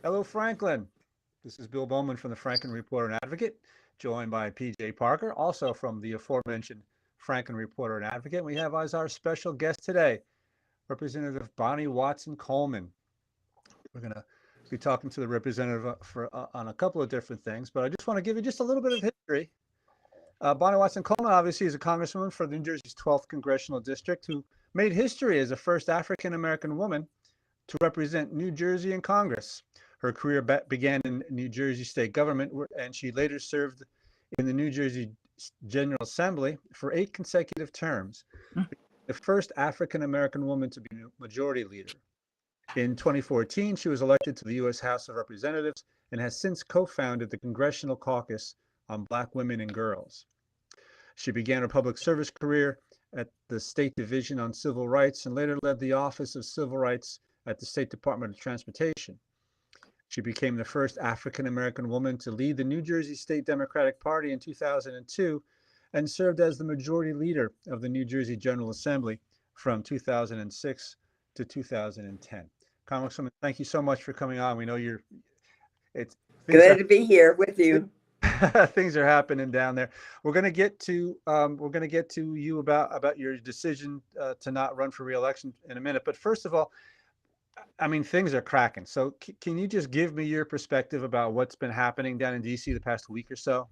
Hello, Franklin. This is Bill Bowman from the Franklin Reporter and Advocate, joined by PJ Parker, also from the aforementioned Franklin Reporter and Advocate. We have as our special guest today, Representative Bonnie Watson Coleman. We're going to be talking to the representative on a couple of different things, but I just want to give you just a little bit of history. Bonnie Watson Coleman obviously is a congresswoman for New Jersey's 12th congressional district who made history as the first African American woman to represent New Jersey in Congress. Her career began in New Jersey state government, and she later served in the New Jersey General Assembly for 8 consecutive terms, the first African American woman to be majority leader. In 2014, she was elected to the U.S. House of Representatives and has since co-founded the Congressional Caucus on Black Women and Girls. She began her public service career at the State Division on Civil Rights and later led the Office of Civil Rights at the State Department of Transportation. She became the first African American woman to lead the New Jersey State Democratic Party in 2002 and served as the majority leader of the New Jersey General Assembly from 2006 to 2010. Congresswoman, thank you so much for coming on. We know it's things Glad are to be here with you. things are happening down there. We're going to get to you about your decision to not run for re-election in a minute. But first of all, I mean, things are cracking. So can you just give me your perspective about what's been happening down in DC the past week or so?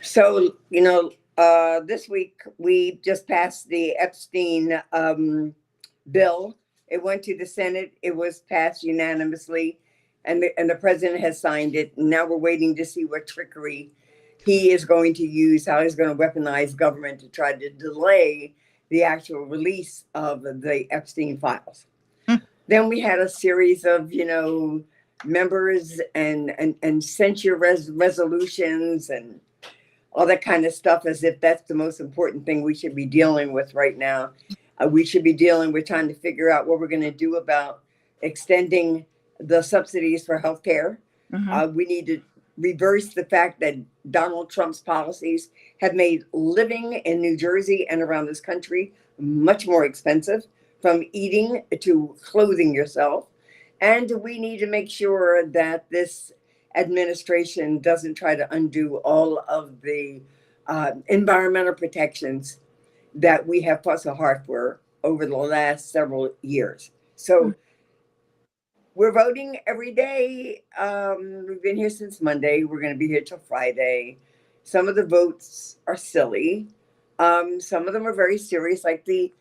So, this week we just passed the Epstein bill. It went to the Senate. It was passed unanimously, and the president has signed it. Now we're waiting to see what trickery he is going to use, how he's going to weaponize government to try to delay the actual release of the Epstein files. Then we had a series of, members and censure resolutions and all that kind of stuff, as if that's the most important thing we should be dealing with right now. We should be dealing with trying to figure out what we're going to do about extending the subsidies for healthcare. We need to reverse the fact that Donald Trump's policies have made living in New Jersey and around this country much more expensive, from eating to clothing yourself. And we need to make sure that this administration doesn't try to undo all of the environmental protections that we have fought so hard for over the last several years. So we're voting every day. We've been here since Monday. We're going to be here till Friday. Some of the votes are silly. Some of them are very serious, like the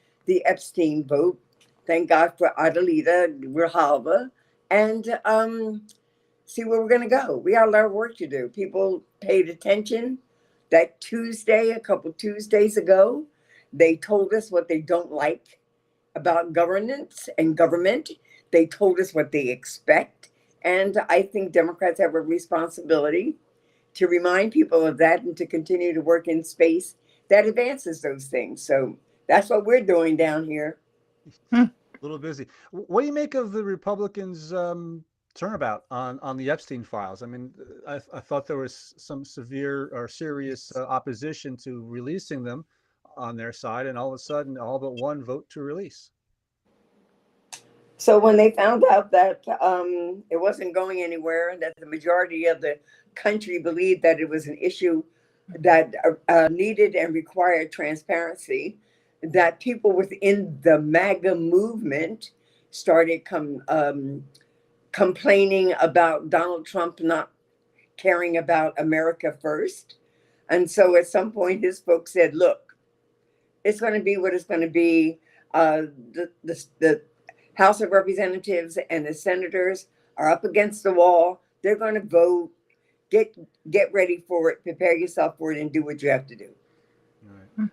Epstein vote. Thank God for Adelita Rahalva. And see where we're going to go. We got a lot of work to do. People paid attention that Tuesday, a couple Tuesdays ago. They told us what they don't like about governance and government. They told us what they expect. And I think Democrats have a responsibility to remind people of that and to continue to work in space that advances those things. So that's what we're doing down here. A little busy. What do you make of the Republicans' turnabout on the Epstein files? I mean, I thought there was some severe or serious opposition to releasing them on their side, and all of a sudden, all but one vote to release. So when they found out that it wasn't going anywhere, that the majority of the country believed that it was an issue that needed and required transparency, that people within the MAGA movement started complaining about Donald Trump not caring about America first. And so at some point, his folks said, look, it's going to be what it's going to be. The House of Representatives and the senators are up against the wall. They're going to vote. Get ready for it. Prepare yourself for it and do what you have to do. All right.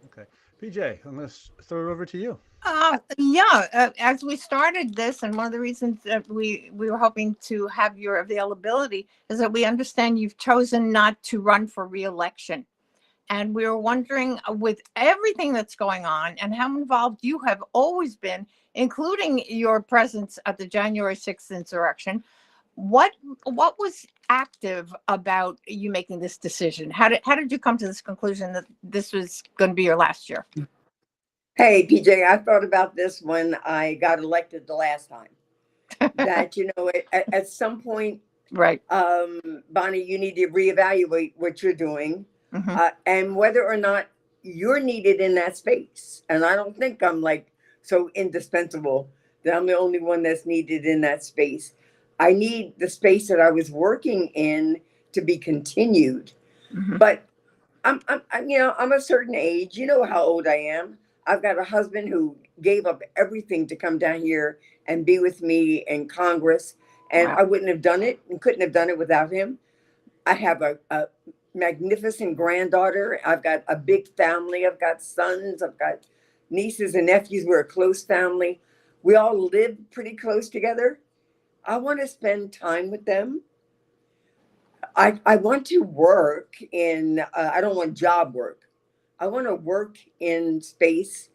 Okay. PJ, I'm going to throw it over to you. As we started this, and one of the reasons that we were hoping to have your availability is that we understand you've chosen not to run for re-election. And we were wondering, with everything that's going on and how involved you have always been, including your presence at the January 6th insurrection, what was active about you making this decision? How did you come to this conclusion that this was going to be your last year? Hey, PJ, I thought about this when I got elected the last time. that, at some point, Right. Bonnie, you need to reevaluate what you're doing, Hmm. and whether or not you're needed in that space. And I don't think I'm like so indispensable that I'm the only one that's needed in that space. I need the space that I was working in to be continued. Hmm. But I'm a certain age. You know how old I am. I've got a husband who gave up everything to come down here and be with me in Congress, and Wow. I wouldn't have done it and couldn't have done it without him. I have a magnificent granddaughter. I've got a big family. I've got sons. I've got nieces and nephews. We're a close family. We all live pretty close together. I want to spend time with them. I want to work in, I don't want job work. I want to work in space,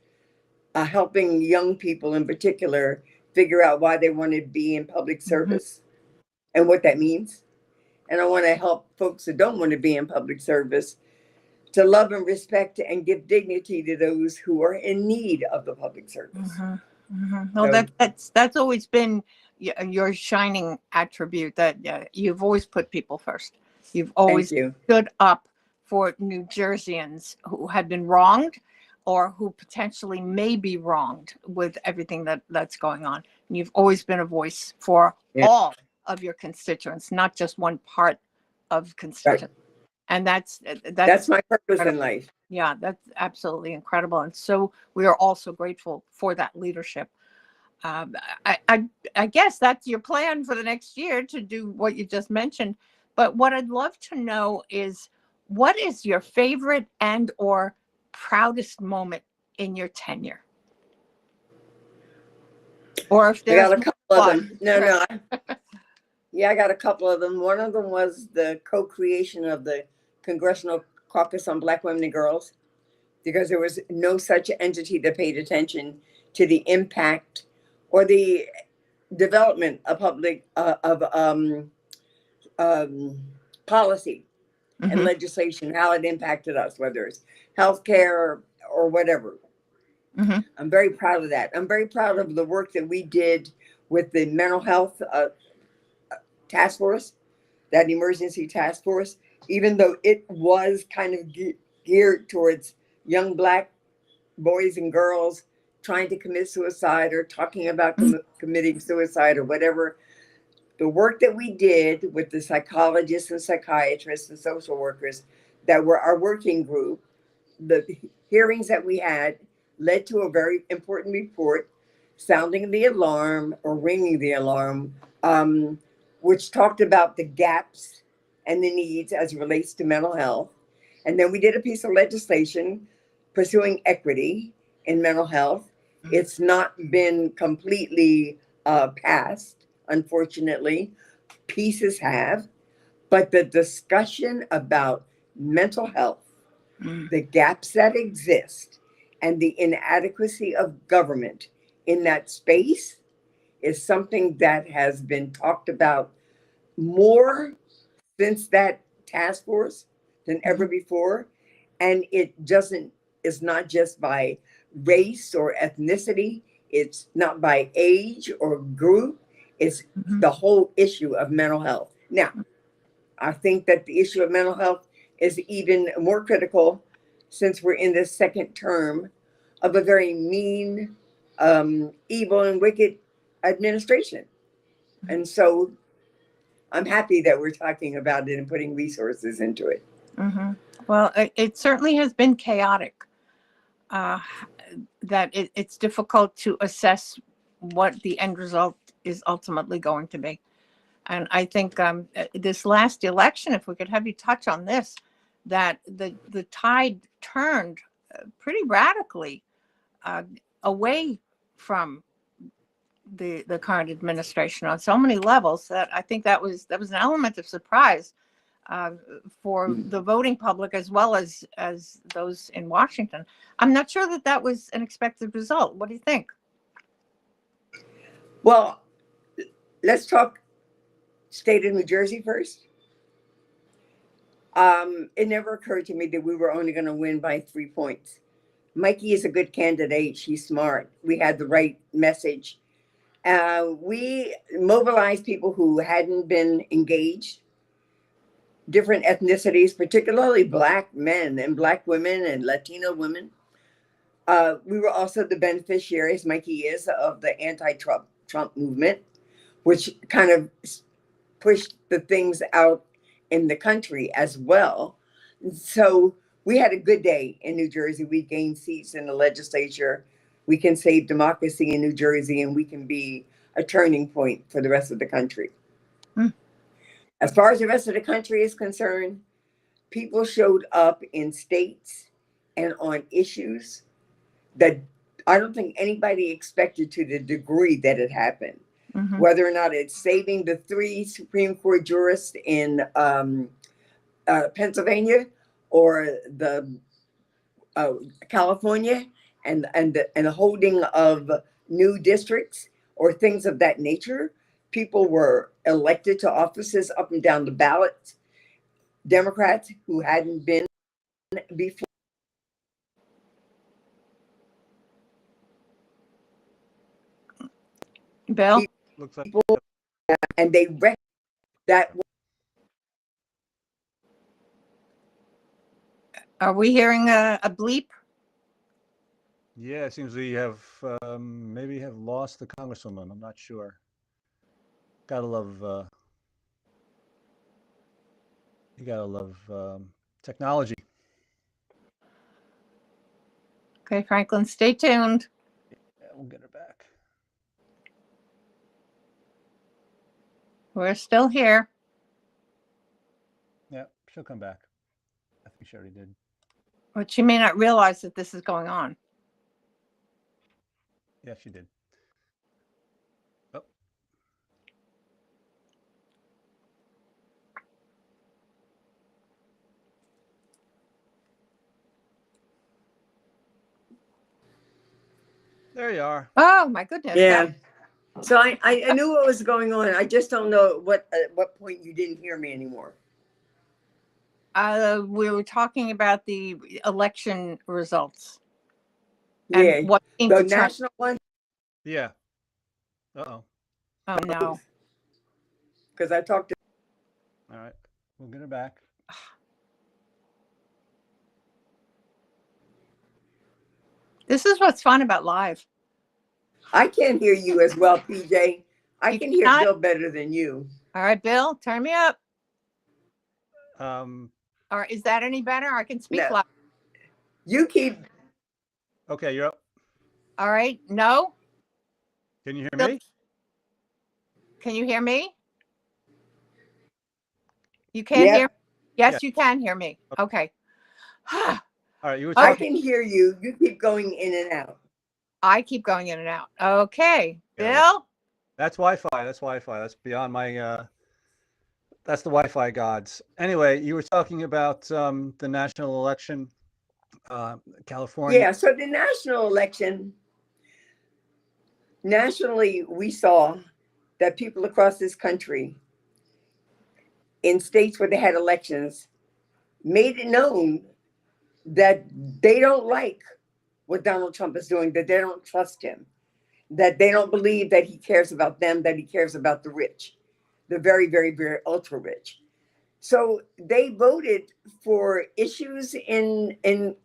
helping young people in particular figure out why they want to be in public Hmm. service and what that means. And I want to help folks who don't want to be in public service to love and respect and give dignity to those who are in need of the public service. Hmm. Hmm. Well, So that's always been your shining attribute, that you've always put people first. You've thank always you. stood up for New Jerseyans who have been wronged or who potentially may be wronged with everything that's going on. And you've always been a voice for Yeah, all of your constituents, not just one part of right. constituents. And That's that's my purpose in incredible. life. Yeah, that's absolutely incredible. And so we are also grateful for that leadership. Um, I, I, I guess that's your plan for the next year, to do what you just mentioned. But what I'd love to know is, what is your favorite and or proudest moment in your tenure? Or if I got there's a more couple than of one. them. No, Right. no. Yeah, I got a couple of them. One of them was the co-creation of the Congressional Caucus on Black Women and Girls, because there was no such entity that paid attention to the impact or the development of public of um, policy and Hmm. legislation, how it impacted us, whether it's healthcare or whatever. Hmm. I'm very proud of that. I'm very proud of the work that we did with the mental health task force, that emergency task force, even though it was kind of geared towards young Black boys and girls trying to commit suicide or talking about committing suicide or whatever. The work that we did with the psychologists and psychiatrists and social workers that were our working group, the hearings that we had led to a very important report sounding the alarm or ringing the alarm, um, which talked about the gaps and the needs as it relates to mental health. And then we did a piece of legislation pursuing equity in mental health. It's not been completely passed, unfortunately. Pieces have, but the discussion about mental health, the gaps that exist, and the inadequacy of government in that space is something that has been talked about more since that task force than ever before. And it doesn't, it's not just by race or ethnicity, it's not by age or group, it's Hmm. the whole issue of mental health. Now, I think that the issue of mental health is even more critical since we're in this second term of a very mean, evil, and wicked administration. And so I'm happy that we're talking about it and putting resources into it. Hmm. Well, it certainly has been chaotic. Uh, that it's difficult to assess what the end result is ultimately going to be. And I think this last election, if we could have you touch on this, that the tide turned pretty radically uh, away from the current administration on so many levels, that I think that was an element of surprise uh, for the voting public, as well as those in Washington. I'm not sure that was an expected result. What do you think? Well, let's talk state of New Jersey first. It never occurred to me that we were only going to win by 3 points. Mikey is a good candidate. She's smart. We had the right message. We mobilized people who hadn't been engaged, different ethnicities, particularly Black men and Black women and Latino women. We were also the beneficiaries, Mikey is, of the anti-Trump movement, which kind of pushed the things out in the country as well. So we had a good day in New Jersey. We gained seats in the legislature. We can save democracy in New Jersey, and we can be a turning point for the rest of the country. As far as the rest of the country is concerned, people showed up in states and on issues that I don't think anybody expected to the degree that it happened. Whether or not it's saving the 3 Supreme Court jurists in Pennsylvania or the California and the holding of new districts or things of that nature. People were elected to offices up and down the ballot. Democrats who hadn't been before. Bill? Looks like People, and they recognized that. Are we hearing a bleep? yeah, it seems we have maybe have lost the congresswoman. I'm not sure. Gotta love you gotta love technology. Okay, Franklin, stay tuned. Yeah, we'll get her back. We're still here. Yeah, she'll come back. I think she already did. But she may not realize that this is going on. Yeah, she did. Oh. There you are. Oh my goodness. Yeah. So I knew what was going on. I just don't know at what point you didn't hear me anymore. We were talking about the election results. Yeah. And what seemed The to turn. national one, Yeah. Uh-oh. Oh no. because I talked to. All right. We'll get her back. This is what's fun about live. I can't hear you as well, PJ. I You can hear cannot? Bill better than you. All right, Bill, turn me up. Um, Or is that any better? I can speak No. loud. You keep. okay, you're up. All right. No? Can you hear Bill, me? can you hear me? You can't Yep. hear? Yes, Yeah. you can hear me. Okay. All right, you were I talking. can hear you. You keep going in and out. I keep going in and out. Okay. Yeah, Bill? That's Wi-Fi. That's Wi-Fi. That's beyond my. That's the Wi-Fi gods. Anyway, you were talking about the national election, California. Yeah. So the national election, nationally, we saw that people across this country, in states where they had elections, made it known that they don't like what Donald Trump is doing, that they don't trust him, that they don't believe that he cares about them, that he cares about the rich, the very, very, very ultra rich. So they voted for issues in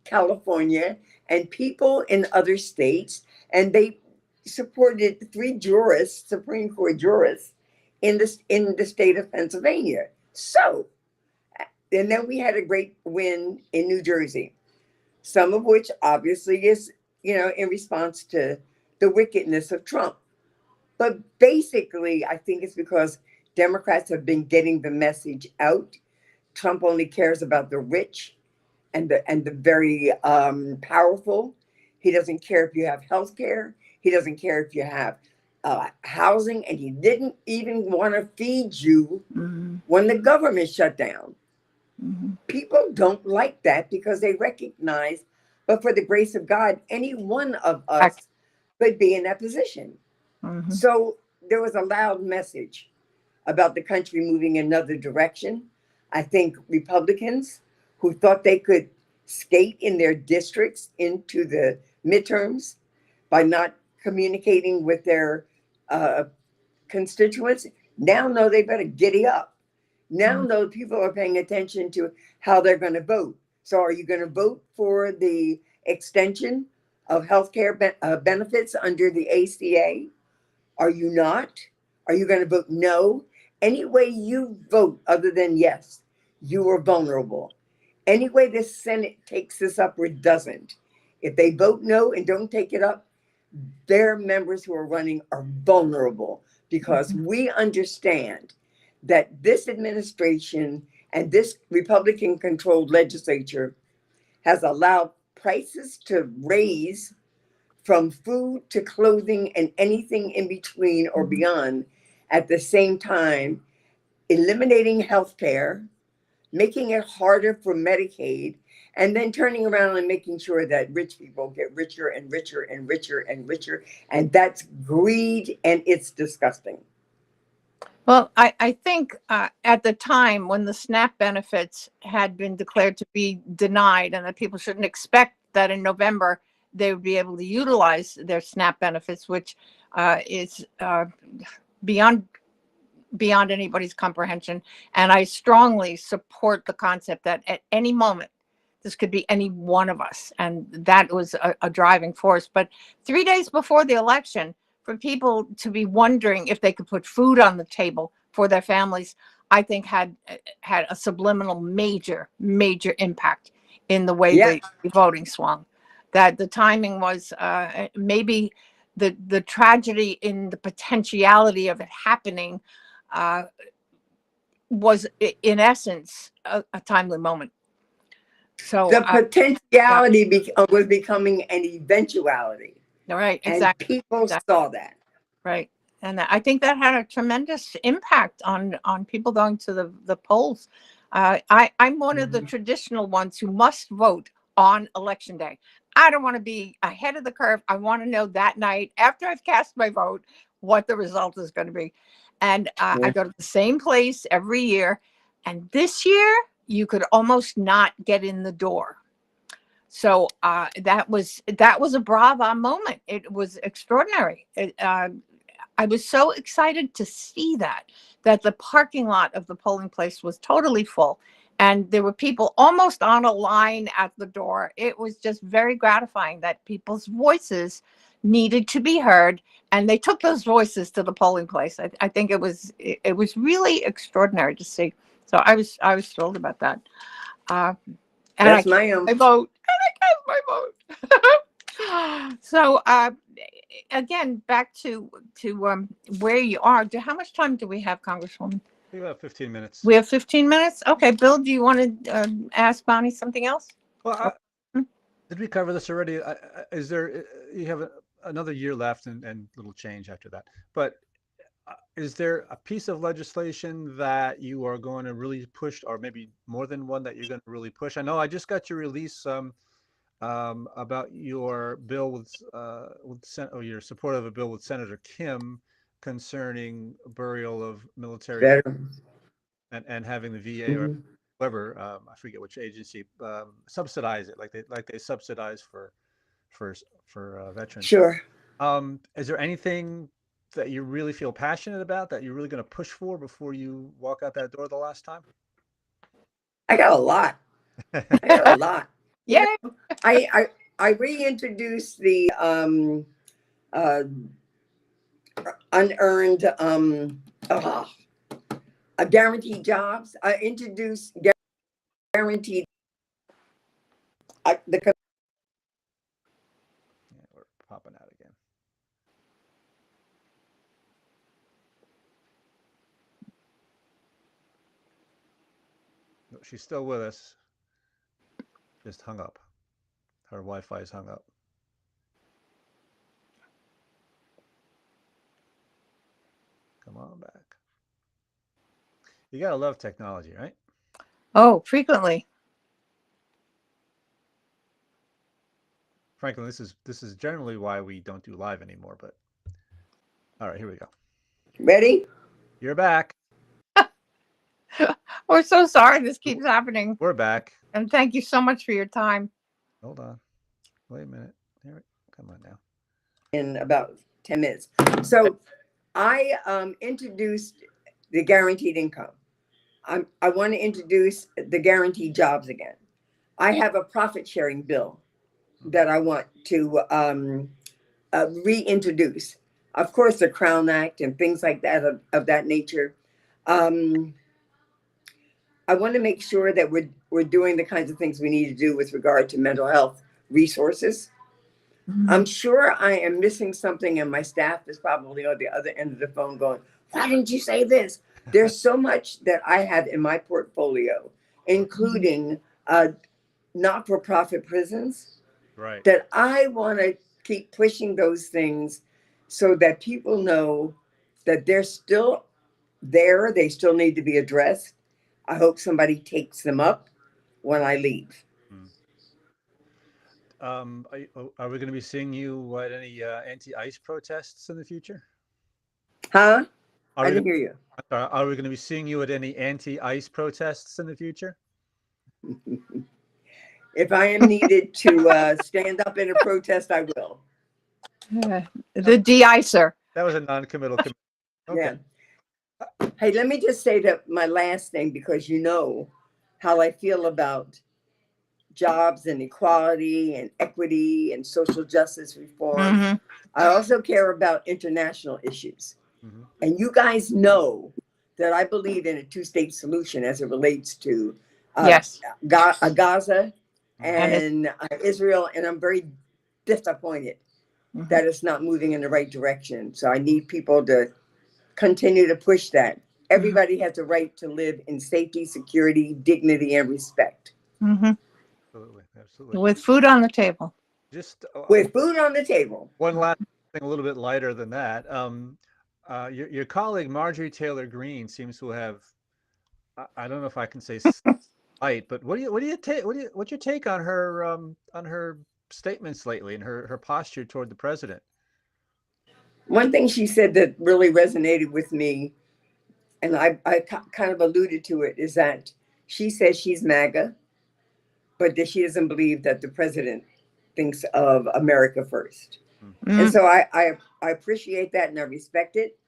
California and people in other states, and they supported 3 jurists, Supreme Court jurists, in the state of Pennsylvania. So, and then we had a great win in New Jersey, some of which obviously is, in response to the wickedness of Trump. But basically, I think it's because Democrats have been getting the message out. Trump only cares about the rich and the very powerful. He doesn't care if you have health care. He doesn't care if you have housing, and he didn't even want to feed you when the government shut down. People don't like that because they recognize, but for the grace of God, any one of us could be in that position. So there was a loud message about the country moving another direction. I think Republicans who thought they could skate in their districts into the midterms by not communicating with their uh, constituents now know they better giddy up. Now know people are paying attention to how they're going to vote. So are you going to vote for the extension of healthcare benefits under the ACA? Are you not? Are you going to vote no? Any way you vote other than yes, you are vulnerable. Any way the Senate takes this up or doesn't, if they vote no and don't take it up, their members who are running are vulnerable because we understand that this administration and this Republican controlled legislature has allowed prices to raise from food to clothing and anything in between or beyond at the same time, eliminating health care, making it harder for Medicaid, and then turning around and making sure that rich people get richer and richer and richer and richer. And that's greed, and it's disgusting. Well, I think at the time when the SNAP benefits had been declared to be denied and that people shouldn't expect that in November they would be able to utilize their SNAP benefits, which is beyond anybody's comprehension. And I strongly support the concept that at any moment, this could be any one of us. And that was a driving force. But 3 days before the election, for people to be wondering if they could put food on the table for their families, I think had a subliminal major impact in the way the voting swung. That the timing was maybe the tragedy in the potentiality of it happening was in essence a timely moment. So the potentiality was becoming an eventuality. Right, and exactly. People saw that. Right. And I think that had a tremendous impact on people going to the polls. I'm one of the traditional ones who must vote on election day. I don't want to be ahead of the curve. I want to know that night after I've cast my vote what the result is going to be. And I go to the same place every year. And this year, you could almost not get in the door. So that was a brava moment. It was extraordinary. I was so excited to see that the parking lot of the polling place was totally full, and there were people almost on a line at the door. It was just very gratifying that people's voices needed to be heard, and they took those voices to the polling place. I think it was really extraordinary to see. So I was thrilled about that. And That's I my vote. My vote. So again, back to where you are. How much time do we have, Congresswoman? We have 15 minutes. We have 15 minutes. Okay, Bill, do you want to ask Bonnie something else? Well, did we cover this already? Is there? You have another year left and little change after that. But is there a piece of legislation that you are going to really push, or maybe more than one that you're going to really push? I know I just got your release about your bill with or your support of a bill with Senator Kim concerning burial of military veterans and having the VA or whoever, I forget which agency, subsidize it like they subsidize for veterans. Sure. Is there anything that you really feel passionate about that you're really going to push for before you walk out that door the last time? I got a lot. Yeah. You know, I reintroduced the unearned guaranteed jobs. I introduced guaranteed the Yeah, we're popping out again. No, she's still with us. Just hung up. Her Wi-Fi is hung up. Come on back. You gotta love technology, right? Oh, frequently. Franklin, this is generally why we don't do live anymore, but all right, here we go. ready. You're back. We're so sorry this keeps happening. We're back. And thank you so much for your time. Hold on. Wait a minute. Come on now. In about 10 minutes. So I introduced the guaranteed income. I want to introduce the guaranteed jobs again. I have a profit sharing bill that I want to reintroduce. Of course, the Crown Act and things like that of that nature. Um, I want to make sure that we're doing the kinds of things we need to do with regard to mental health resources. I'm sure I am missing something, and my staff is probably on the other end of the phone going, "Why didn't you say this?" There's so much that I have in my portfolio, including not for profit prisons, Right. that I want to keep pushing those things so that people know that they're still there. They still need to be addressed. I hope somebody takes them up when I leave. Mm. Are we going to be seeing you at any anti-ICE protests in the future? Huh? Are I we didn't hear you. are we going to be seeing you at any anti-ICE protests in the future? If I am needed to stand up in a protest, I will. The de-icer. That was a non-committal commitment. Yeah. Okay. Hey, let me just say that my last thing, because you know how I feel about jobs and equality and equity and social justice reform. Hmm. I also care about international issues. Hmm. And you guys know that I believe in a two-state solution as it relates to uh, Yes. Gaza And it's, and Israel. And I'm very disappointed mhm, that it's not moving in the right direction. So I need people to continue to push that. mhm, Everybody has the right to live in safety, security, dignity, and respect mhm. Absolutely. Absolutely. With food on the table. Just with food on the table. one last thing, a little bit lighter than that. Your colleague Marjorie Taylor Greene seems to have, I don't know if I can say slight, but what do you take? What's your take on her statements lately and her posture toward the president? One thing she said that really resonated with me, and I kind of alluded to it, is that she says she's MAGA, but that she doesn't believe that the president thinks of America first. Mm. And Mm, so I appreciate that and I respect it.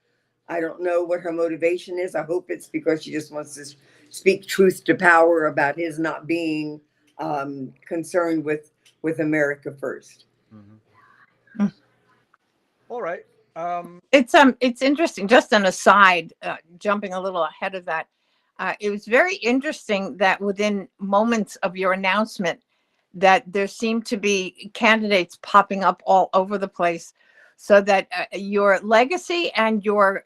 I don't know what her motivation is. I hope it's because she just wants to speak truth to power about his not being concerned with America first. Mhm. mm. All right. It's interesting. Just an aside, jumping a little ahead of that, it was very interesting that within moments of your announcement, that there seemed to be candidates popping up all over the place, so that your legacy and your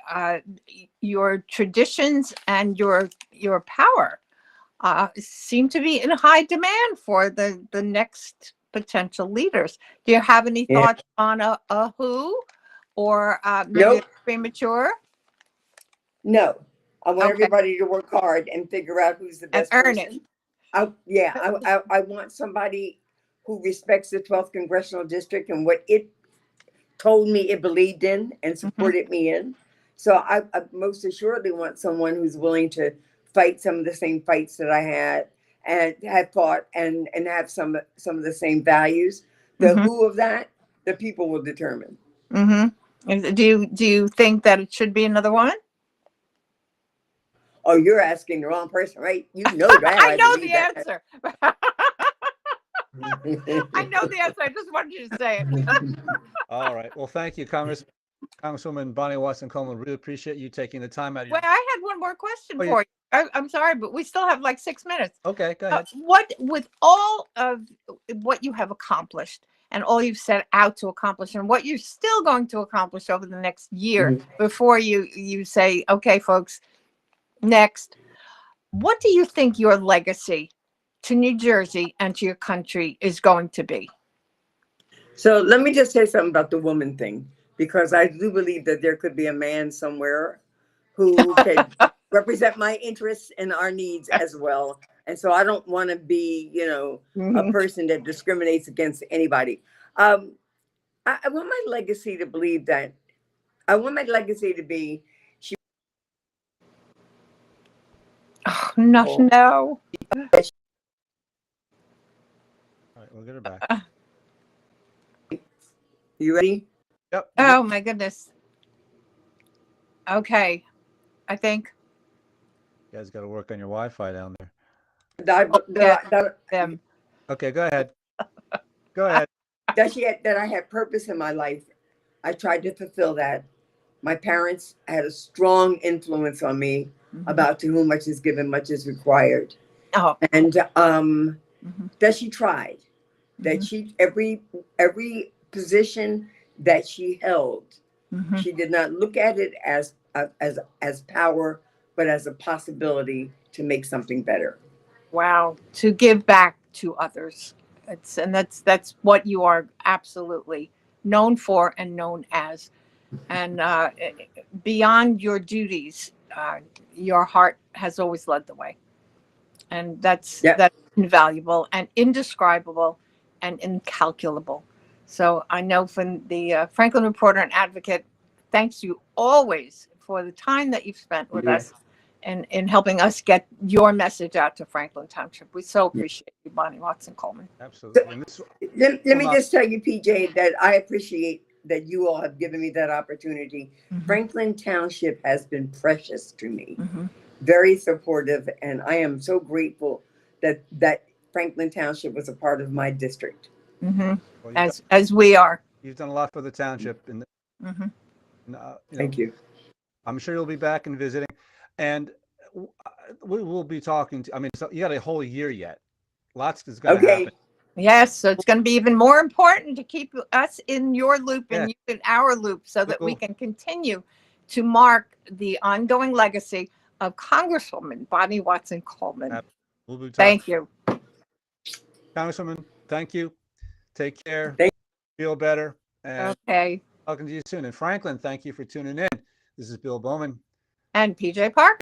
traditions and your power seem to be in high demand for the next potential leaders. Do you have any Yeah. thoughts on a who, or maybe Nope. it's premature? No. I want Okay, everybody to work hard and figure out who's the and best earn it. person. I want somebody who respects the 12th congressional district and what it told me it believed in and Mhm, supported me in. So I most assuredly want someone who's willing to fight some of the same fights that I had and had fought and have some of the same values. The mhm, who of that, the people will determine. mhm. Do you think that it should be another woman? Oh, you're asking the wrong person, right? You know that. I I know believe the that. answer. I know the answer. I just wanted you to say it. All right. Well, thank you, Congresswoman Bonnie Watson Coleman. Really appreciate you taking the time out of Well, your. I had one more question Oh, yeah. for you. I'm sorry, but we still have like 6 minutes. Okay. Go ahead. What, with all of what you have accomplished and all you've set out to accomplish and what you're still going to accomplish over the next year before you say, okay, folks, next, what do you think your legacy to New Jersey and to your country is going to be? So let me just say something about the woman thing, because I do believe that there could be a man somewhere who could represent my interests and our needs as well. And so I don't want to be, a Mhm. person that discriminates against anybody. Um, I want my legacy to believe that I want my legacy to be she. Oh, no, no. All right. We'll get her back. You ready? Yep. You got. Oh my goodness. Okay, I think. You guys got to work on your Wi-Fi down there. Yeah, them. Okay, go ahead. Go ahead. that I had purpose in my life. I tried to fulfill that. My parents had a strong influence on me Mhm. about to whom much is given, much is required. Oh. And Mhm. that she tried. That Mhm. she every position that she held, Mhm. she did not look at it as power, but as a possibility to make something better. Wow, to give back to others. That's what you are absolutely known for and known as. And beyond your duties, your heart has always led the way, and Yep. that's invaluable and indescribable and incalculable. So I know from the Franklin Reporter and Advocate, thanks you always for the time that you've spent with Yeah. us and in helping us get your message out to Franklin Township. We so Yeah. appreciate you, Bonnie Watson Coleman. Absolutely. And this Let will me not. just tell you, PJ, that I appreciate that you all have given me that opportunity. Mhm. Franklin Township has been precious to me, Mhm. very supportive, and I am so grateful that Franklin Township was a part of my district. Mhm. Well, As we are. you've done a lot for the township, and Mhm. Thank you. I'm sure you'll be back and visiting, and we will be talking to. I mean, so you got a whole year yet. Lots is going to happen. Okay. Yes, so it's going to be even more important to keep us in your loop Yeah, and you in our loop so we that we will. can continue to mark the ongoing legacy of Congresswoman Bonnie Watson Coleman. We'll be talking. Thank you. Congresswoman, thank you. Take care. Thank Feel better. And Okay. talking to you soon. And Franklin, thank you for tuning in. This is Bill Bowman. And PJ Park.